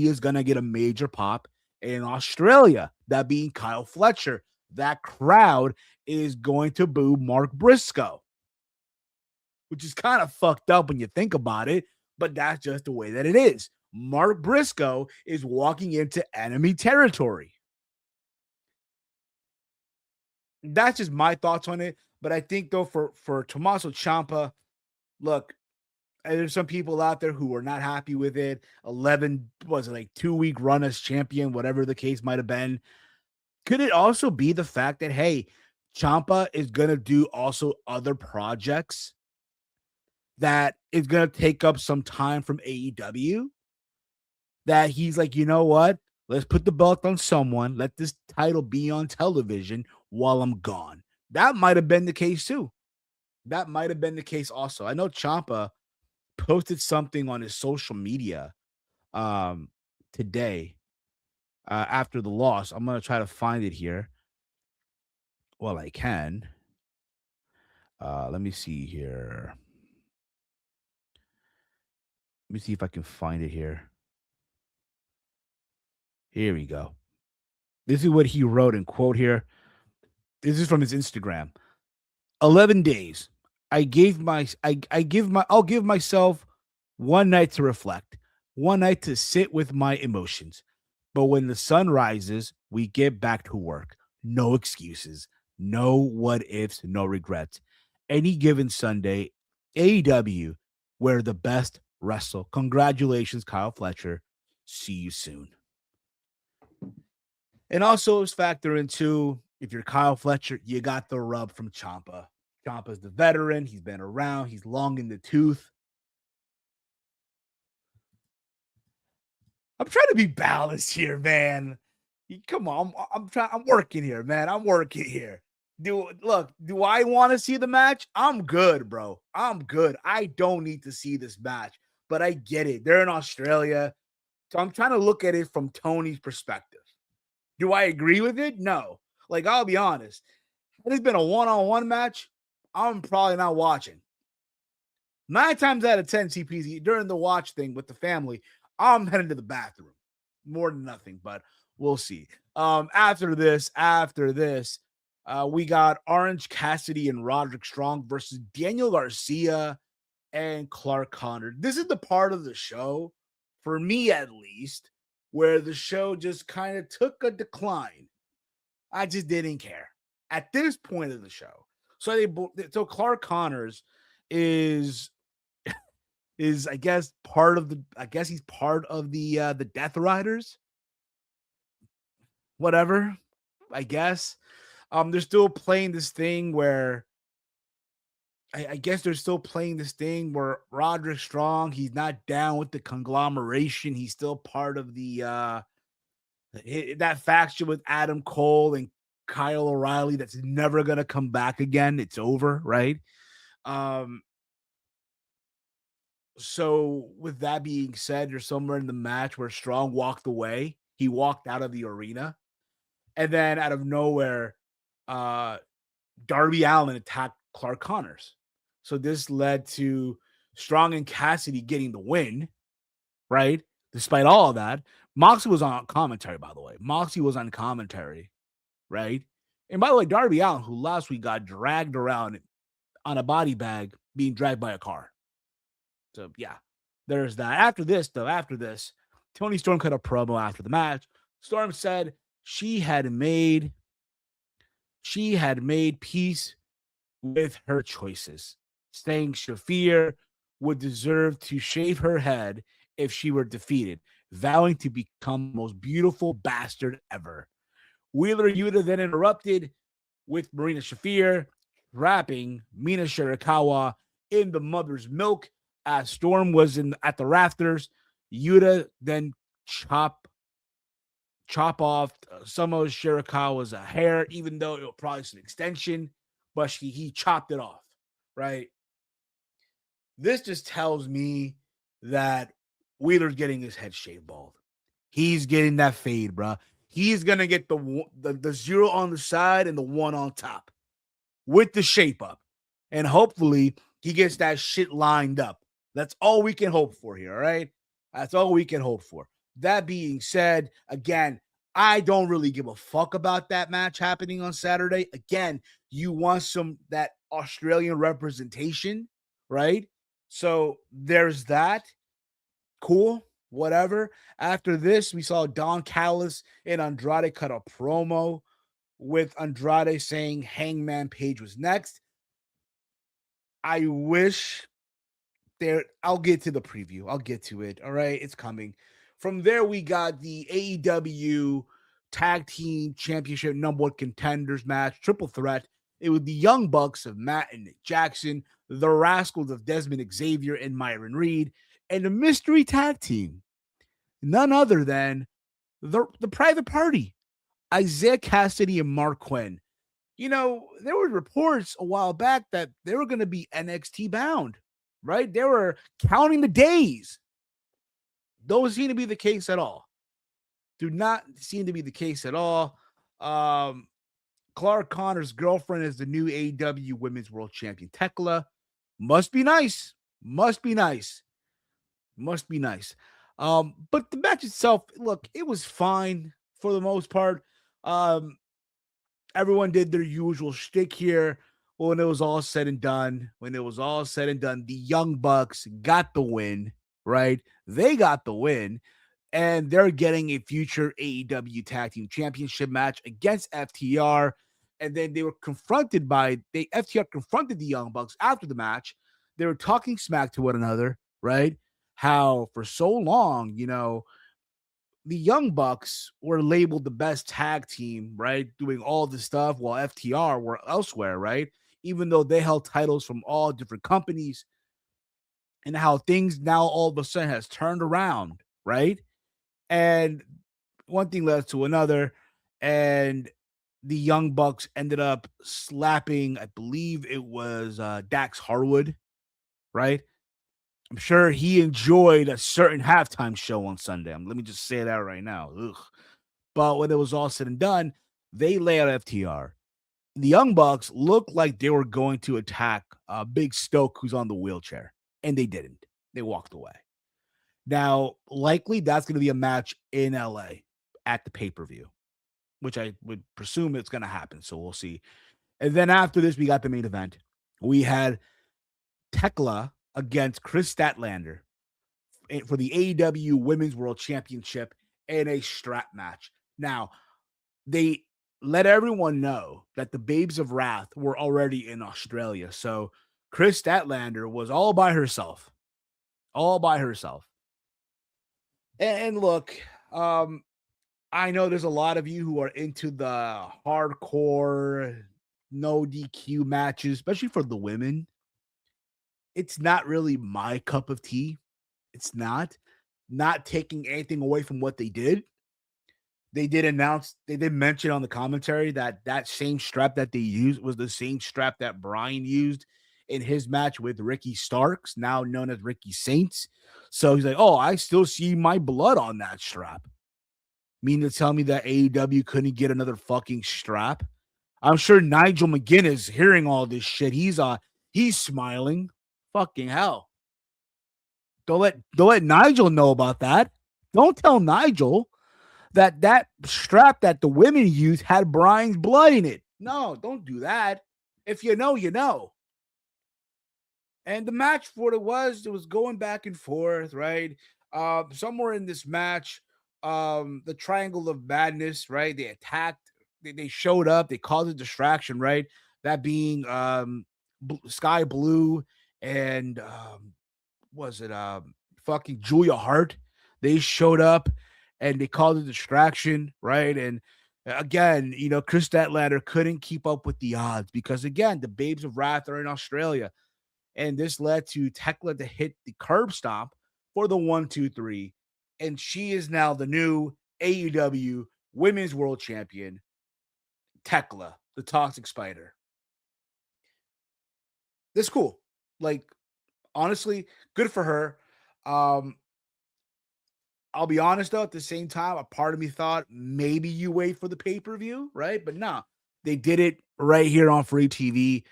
is going to get a major pop in Australia. That being Kyle Fletcher. That crowd is going to boo Mark Briscoe, which is kind of fucked up when you think about it, but that's just the way that it is. Mark Briscoe is walking into enemy territory. That's just my thoughts on it. But I think, though, for Tommaso Ciampa, look, there's some people out there who are not happy with it. 2-week run as champion, whatever the case might have been. Could it also be the fact that, hey, Ciampa is going to do also other projects that is going to take up some time from AEW? that he's like, you know what? Let's put the belt on someone. Let this title be on television while I'm gone. That might have been the case too. That might have been the case also. I know Ciampa posted something on his social media today after the loss. I'm going to try to find it here. Well, I can. Let me see here. Let me see if I can find it here. Here we go. This is what he wrote in quote here. This is from his Instagram. 11 days. I'll give myself one night to reflect, one night to sit with my emotions. But when the sun rises, we get back to work. No excuses, no what ifs, no regrets. Any given Sunday, AEW, where the best wrestle. Congratulations, Kyle Fletcher. See you soon. And also, let's factor into if you're Kyle Fletcher, you got the rub from Ciampa. Ciampa's the veteran. He's been around. He's long in the tooth. I'm trying to be balanced here, man. Come on, I'm working here, man. I'm working here. Do I want to see the match? I'm good, bro. I'm good. I don't need to see this match, but I get it. They're in Australia. So I'm trying to look at it from Tony's perspective. Do I agree with it? No. Like, I'll be honest. If it's been a one-on-one match, I'm probably not watching. 9 times out of 10, CPZ, during the watch thing with the family, I'm heading to the bathroom. More than nothing, but we'll see. After this, we got Orange Cassidy and Roderick Strong versus Daniel Garcia and Clark Connor. This is the part of the show, for me at least, where the show just kind of took a decline. I just didn't care at this point of the show. So Clark Connors is I guess he's part of the Death Riders. Whatever, I guess. They're still playing this thing where I guess they're still playing this thing where Roderick Strong, he's not down with the conglomeration. He's still part of the that faction with Adam Cole and Kyle O'Reilly that's never gonna come back again. It's over, right? So with that being said, there's somewhere in the match where Strong walked away. He walked out of the arena, and then out of nowhere, Darby Allin attacked Clark Connors. So this led to Strong and Cassidy getting the win, right? Despite all of that, Moxley was on commentary, by the way. Moxley was on commentary, right? And by the way, Darby Allin, who last week got dragged around on a body bag, being dragged by a car. So, yeah, there's that. After this, Tony Storm cut a promo after the match. Storm said she had made peace with her choices, saying Shafir would deserve to shave her head if she were defeated, vowing to become the most beautiful bastard ever. Wheeler Yuta then interrupted with Marina Shafir, wrapping Mina Shirakawa in the mother's milk as Storm was at the rafters. Yuta then chop off some of Shirakawa's hair, even though it was probably an extension, but he chopped it off, right? This just tells me that Wheeler's getting his head shaved bald. He's getting that fade, bro. He's going to get the 0 on the side and the 1 on top with the shape up. And hopefully he gets that shit lined up. That's all we can hope for here, all right? That's all we can hope for. That being said, again, I don't really give a fuck about that match happening on Saturday. Again, you want that Australian representation, right? So there's that. Cool, whatever. After this, we saw Don Callis and Andrade cut a promo with Andrade saying Hangman Page was next. I wish I'll get to the preview. I'll get to it. All right, it's coming. From there, we got the AEW Tag Team Championship number 1 contenders match, triple threat. It was the Young Bucks of Matt and Nick Jackson, the Rascals of Desmond Xavier and Myron Reed, and the mystery tag team, none other than the private party, Isaiah Cassidy and Mark Quinn. There were reports a while back that they were going to be NXT bound, right? They were counting the days. Don't seem to be the case at all. Do not seem to be the case at all. Clark Connor's girlfriend is the new AEW Women's World Champion, Thekla. Must be nice. Must be nice. Must be nice. But the match itself, look, it was fine for the most part. Everyone did their usual shtick here. When it was all said and done, the Young Bucks got the win, right? They got the win, and they're getting a future AEW Tag Team Championship match against FTR. And then they were FTR confronted the Young Bucks after the match. They were talking smack to one another, right? How for so long, the Young Bucks were labeled the best tag team, right? Doing all the stuff while FTR were elsewhere, right? Even though they held titles from all different companies, and how things now all of a sudden has turned around, right? And one thing led to another, and the Young Bucks ended up slapping, I believe it was Dax Harwood, right? I'm sure he enjoyed a certain halftime show on Sunday. Let me just say that right now. Ugh. But when it was all said and done, they lay out FTR. The Young Bucks looked like they were going to attack Big Stoke, who's on the wheelchair, and they didn't. They walked away. Now, likely that's going to be a match in LA at the pay-per-view, which I would presume it's going to happen. So we'll see. And then after this, we got the main event. We had Thekla against Chris Statlander for the AEW Women's World Championship in a strap match. Now, they let everyone know that the Babes of Wrath were already in Australia. So Chris Statlander was all by herself. All by herself. And look, I know there's a lot of you who are into the hardcore, no DQ matches, especially for the women. It's not really my cup of tea. It's not taking anything away from what they did. They did mention on the commentary that same strap that they used was the same strap that Bryan used in his match with Ricky Starks, now known as Ricky Saints. So he's like, oh, I still see my blood on that strap. Mean to tell me that AEW couldn't get another fucking strap? I'm sure Nigel McGuinness is hearing all this shit. He's smiling. Fucking hell. Don't let Nigel know about that. Don't tell Nigel that strap that the women used had Bryan's blood in it. No, don't do that. If you know, you know. And the match for it was going back and forth, right? Somewhere in this match, the Triangle of Madness, right? They attacked, they showed up, they caused a distraction, right? That being Sky Blue and was it fucking Julia Hart? They showed up and they caused a distraction, right? And again, Chris Statlander couldn't keep up with the odds because again, the Babes of Wrath are in Australia. And this led to Thekla to hit the curb stomp for the 1-2-3. And she is now the new AEW Women's World Champion, Thekla, the Toxic Spider. This is cool. Like, honestly, good for her. I'll be honest, though, at the same time, a part of me thought maybe you wait for the pay-per-view, right? But no, they did it right here on free TV.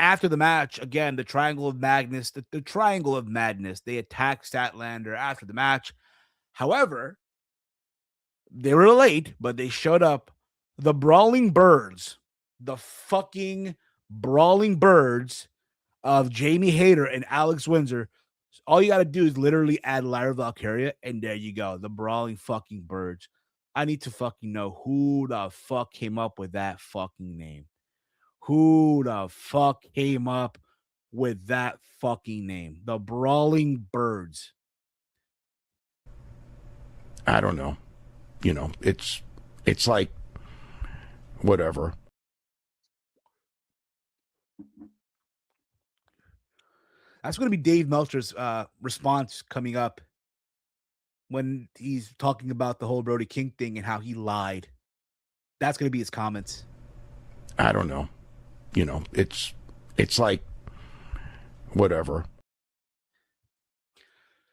After the match, again, the Triangle of Madness, the Triangle of Madness, they attacked Statlander after the match. However, they were late, but they showed up. The Brawling Birds, the fucking Brawling Birds of Jamie Hayter and Alex Windsor. All you got to do is literally add Lyra Valkyria, and there you go. The Brawling fucking Birds. I need to fucking know who the fuck came up with that fucking name. Who the fuck came up with that fucking name? The Brawling Birds. I don't know. It's like whatever. That's going to be Dave Meltzer's response coming up when he's talking about the whole Brody King thing and how he lied. That's going to be his comments. I don't know. It's like whatever.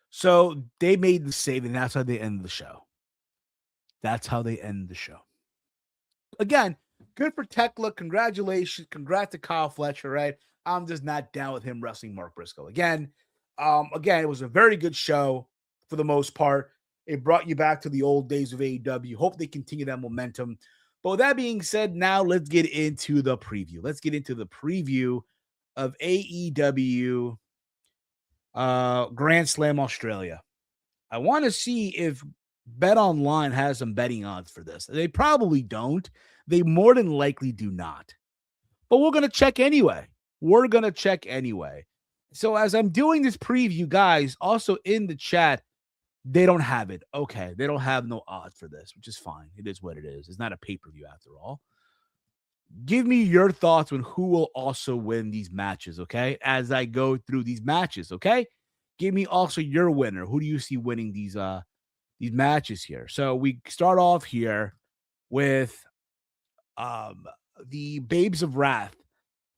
So they made the save, and that's how they end the show. That's how they end the show. Again, good for Thekla. Congratulations. Congrats to Kyle Fletcher, right? I'm just not down with him wrestling Mark Briscoe. Again, it was a very good show for the most part. It brought you back to the old days of AEW. Hope they continue that momentum. But with that being said, now let's get into the preview. Let's get into the preview of AEW Grand Slam Australia. I want to see if Bet Online has some betting odds for this. They probably don't. They more than likely do not. But we're going to check anyway. So as I'm doing this preview, guys, also in the chat, they don't have it. Okay, they don't have no odds for this, which is fine. It is what it is. It's not a pay-per-view after all. Give me your thoughts on who will also win these matches, okay? As I go through these matches, okay? Give me also your winner. Who do you see winning these matches here? So we start off here with the Babes of Wrath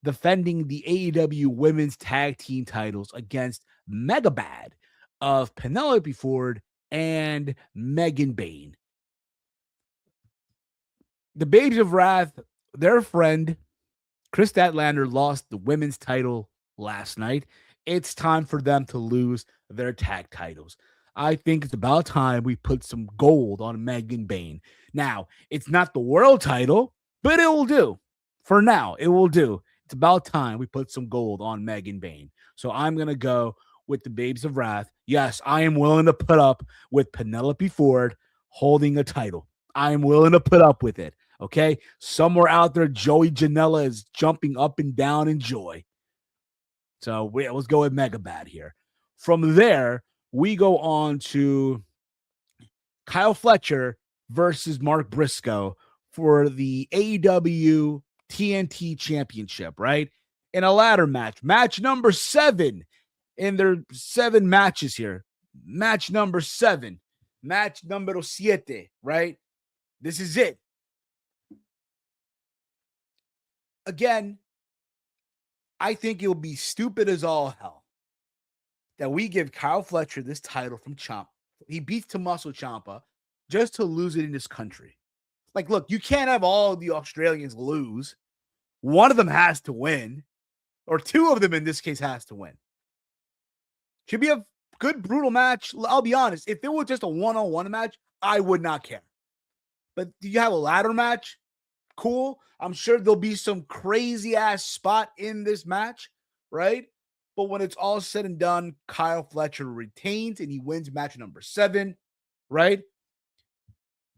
defending the AEW Women's Tag Team titles against Mega Bad of Penelope Ford and Megan Bayne. The Babes of Wrath, their friend Chris Statlander lost the women's title last night. It's time for them to lose their tag titles. I think it's about time we put some gold on Megan Bayne. Now, it's not the world title, but it will do. For now, it will do. It's about time we put some gold on Megan Bayne. So I'm going to go with the Babes of Wrath. Yes, I am willing to put up with Penelope Ford holding a title. I am willing to put up with it. Okay? Somewhere out there, Joey Janela is jumping up and down in joy. So let's go with Mega Bad here. From there, we go on to Kyle Fletcher versus Mark Briscoe for the AEW TNT Championship, right? In a ladder match. Match number 7 in their 7 matches here. Match number 7. Match numero 7, right? This is it. Again, I think it'll be stupid as all hell that we give Kyle Fletcher this title from Ciampa. He beats Tommaso Ciampa just to lose it in this country. Like, look, you can't have all the Australians lose. One of them has to win, or 2 of them in this case has to win. Should be a good, brutal match. I'll be honest. If it was just a one-on-one match, I would not care. But do you have a ladder match? Cool. I'm sure there'll be some crazy-ass spot in this match, right? But when it's all said and done, Kyle Fletcher retains and he wins match number 7, right?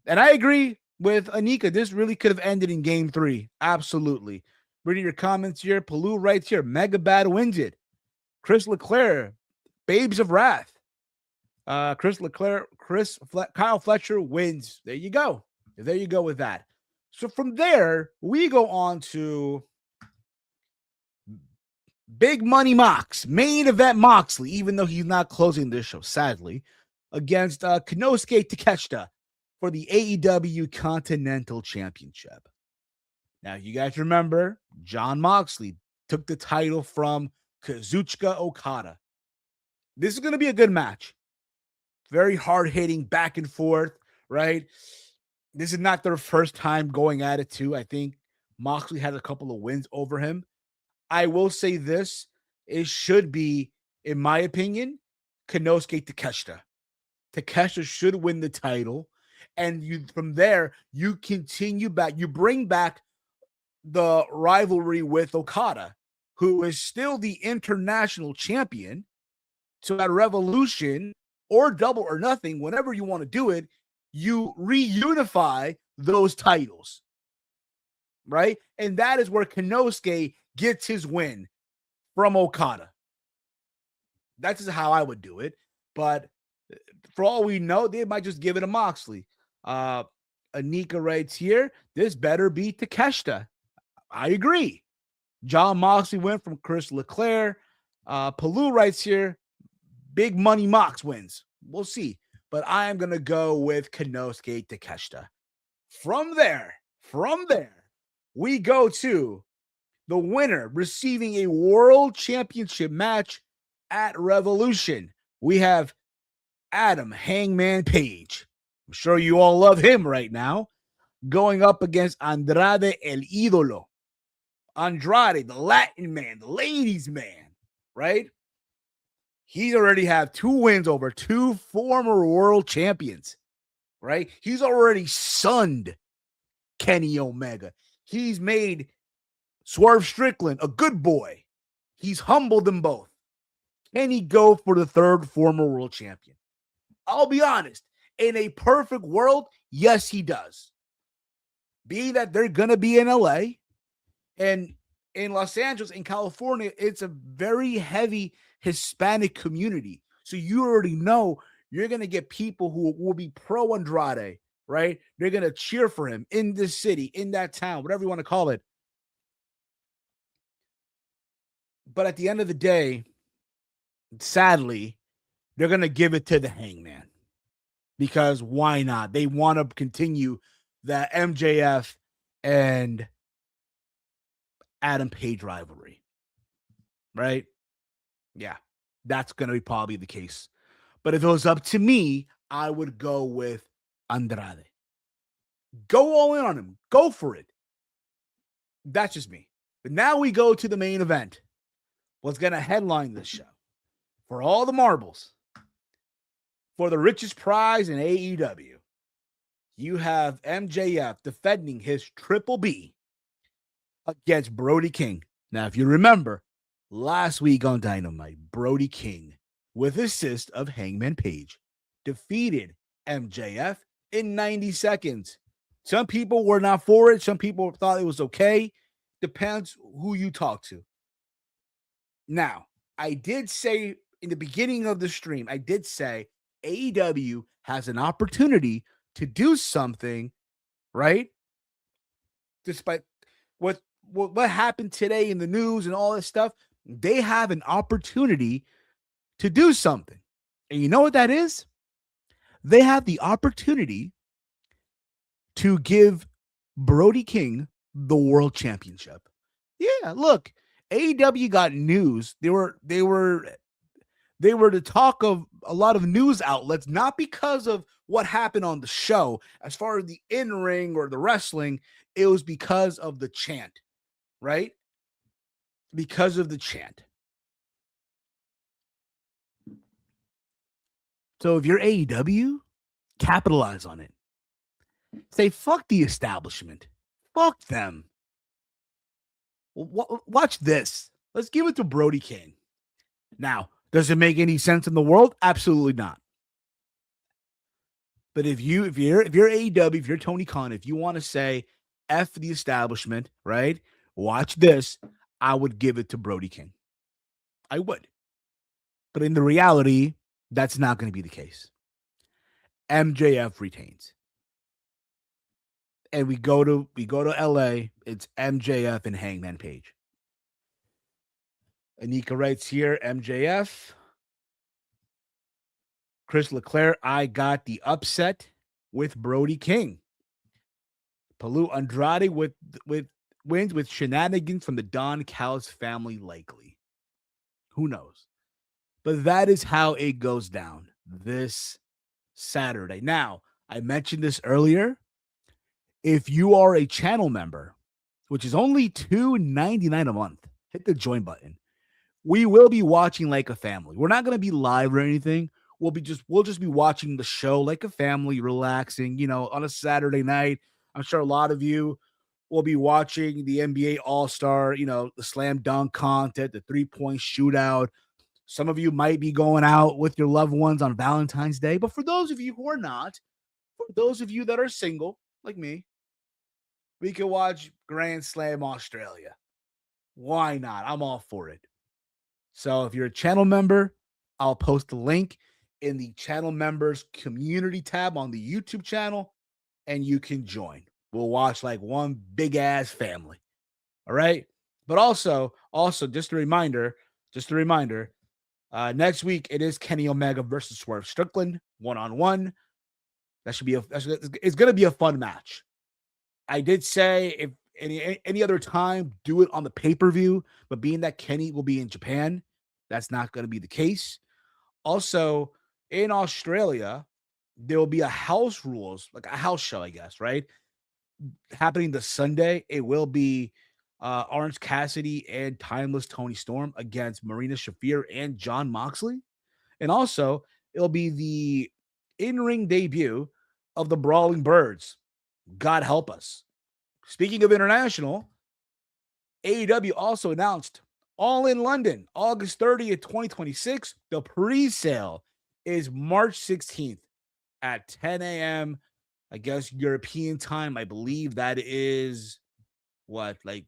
And I agree with Anika. This really could have ended in game 3. Absolutely. Reading your comments here. Palou writes here. Mega Bad wins it. Chris Leclerc, Babes of Wrath. Kyle Fletcher wins. There you go. There you go with that. So from there, we go on to Big Money Mox, main event Moxley, even though he's not closing this show, sadly, against Konosuke Takeshita for the AEW Continental Championship. Now, you guys remember, Jon Moxley took the title from Kazuchika Okada. This is going to be a good match. Very hard-hitting, back and forth, right? This is not their first time going at it, too. I think Moxley has a couple of wins over him. I will say this. It should be, in my opinion, Konosuke Takeshita. Takeshita should win the title. And from there, you continue back. You bring back the rivalry with Okada, who is still the international champion. So at Revolution or Double or Nothing, whenever you want to do it, you reunify those titles, right? And that is where Konosuke gets his win from Okada. That's just how I would do it. But for all we know, they might just give it to Moxley. Anika writes here, this better be Takeshita. I agree. Jon Moxley went from Chris Leclerc. Palou writes here, Big Money Mox wins. We'll see. but I am going to go with Konosuke Takeshita. From there, we go to the winner receiving a world championship match at Revolution. We have Adam Hangman Page. I'm sure you all love him right now. Going up against Andrade El Idolo. Andrade, the Latin man, the ladies' man, right? He's already had 2 wins over 2 former world champions, right? He's already sunned Kenny Omega. He's made Swerve Strickland a good boy. He's humbled them both. Can he go for the 3rd former world champion? I'll be honest. In a perfect world, yes, he does. Being that they're going to be in LA and in Los Angeles, in California, it's a very heavy Hispanic community. So you already know you're going to get people who will be pro Andrade, right? They're going to cheer for him in this city, in that town, whatever you want to call it. But at the end of the day, sadly, they're going to give it to the Hangman. Because why not? They want to continue that MJF and Adam Page rivalry. Right? Yeah, that's going to be probably the case. But if it was up to me, I would go with Andrade. Go all in on him. Go for it. That's just me. But now we go to the main event. What's going to headline this show? For all the marbles. For the richest prize in AEW. You have MJF defending his Triple B against Brody King. Now, if you remember, last week on Dynamite, Brody King, with assist of Hangman Page, defeated MJF in 90 seconds. Some people were not for it. Some people thought it was okay. Depends who you talk to. Now, I did say in the beginning of the stream, I did say AEW has an opportunity to do something, right? Despite what happened today in the news and all this stuff, they have an opportunity to do something. And you know what that is? They have the opportunity to give Brody King the world championship. Yeah, look, AEW got news. They were the talk of a lot of news outlets, not because of what happened on the show. As far as the in-ring or the wrestling, it was because of the chant, right? Because of the chant. So if you're AEW, capitalize on it. Say, fuck the establishment. Fuck them. Watch this. Let's give it to Brody King. Now, does it make any sense in the world? Absolutely not. But if you're AEW, if you're Tony Khan, if you want to say F the establishment, right? Watch this. I would give it to Brody King. I would. But in the reality, that's not going to be the case. MJF retains. And we go to LA. It's MJF and Hangman Page. Anika writes here, MJF. Chris Leclerc, I got the upset with Brody King. Palu Andrade with wins with shenanigans from the Don Callis family likely. Who knows? But that is how it goes down this Saturday. Now, I mentioned this earlier. If you are a channel member, which is only $2.99 a month, hit the join button. We will be watching like a family. We're not going to be live or anything. We'll just be watching the show like a family, relaxing, on a Saturday night. I'm sure a lot of you will be watching the NBA All-Star, the slam dunk contest, the 3-point shootout. Some of you might be going out with your loved ones on Valentine's Day. But for those of you who are not, for those of you that are single, like me, we can watch Grand Slam Australia. Why not? I'm all for it. So if you're a channel member, I'll post the link in the channel members community tab on the YouTube channel, and you can join. We'll watch like one big ass family. All right. But also just a reminder, Next week, it is Kenny Omega versus Swerve Strickland, 1-on-1. That should be it's going to be a fun match. I did say if any other time, do it on the pay-per-view, but being that Kenny will be in Japan, that's not going to be the case. Also, in Australia, there will be a house rules, like a house show, I guess, right? Happening this Sunday. It will be Orange Cassidy and Timeless Tony Storm against Marina Shafir and John Moxley. And also, it'll be the in-ring debut of the Brawling Birds. God help us. Speaking of international, AEW also announced All in London, August 30th, 2026. The pre-sale is March 16th at 10 a.m. I guess European time. I believe that is like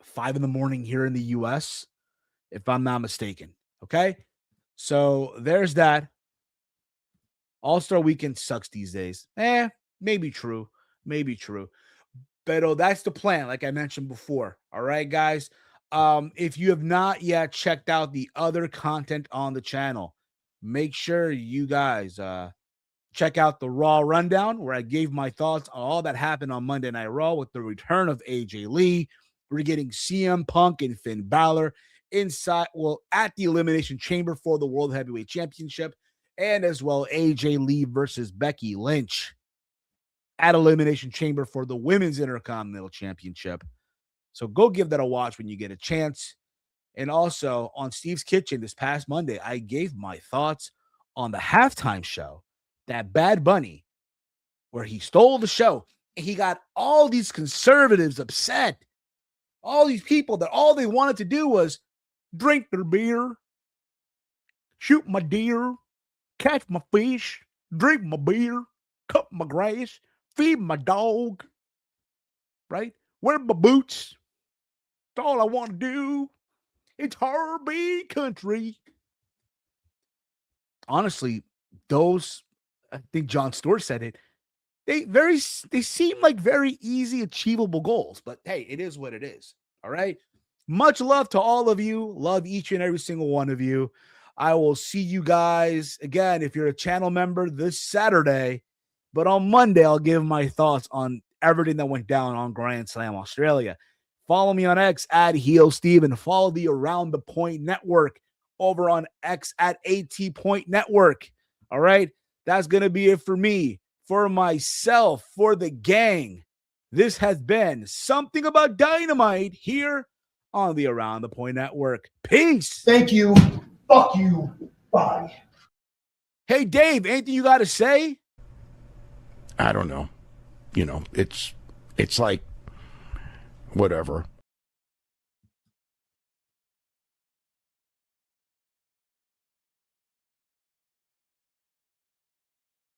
5 in the morning here in the US, if I'm not mistaken. Okay. So there's that. All-Star Weekend sucks these days. Maybe true. Maybe true. But that's the plan, like I mentioned before. All right, guys. If you have not yet checked out the other content on the channel, make sure you guys check out the Raw Rundown, where I gave my thoughts on all that happened on Monday Night Raw with the return of AJ Lee. We're getting CM Punk and Finn Balor at the Elimination Chamber for the World Heavyweight Championship, and as well AJ Lee versus Becky Lynch at Elimination Chamber for the Women's Intercontinental Championship. So go give that a watch when you get a chance. And also on Steve's Kitchen this past Monday, I gave my thoughts on the halftime show that Bad Bunny, where he stole the show and he got all these conservatives upset. All these people that all they wanted to do was drink their beer, shoot my deer, catch my fish, drink my beer, cut my grass, feed my dog, right? Wear my boots. That's all I want to do. It's R&B country. Honestly, I think Jon Stewart said it, they seem like very easy, achievable goals. But hey, it is what it is. All right. Much love to all of you. Love each and every single one of you. I will see you guys again if you're a channel member this Saturday. But on Monday, I'll give my thoughts on everything that went down on Grand Slam Australia. Follow me on X at HeelSteve and follow the Around the Point Network over on X at AT Point Network. All right. That's going to be it for me, for myself, for the gang. This has been Something About Dynamite here on the Around the Point Network. Peace. Thank you. Fuck you. Bye. Hey, Dave, anything you got to say? I don't know. It's like whatever.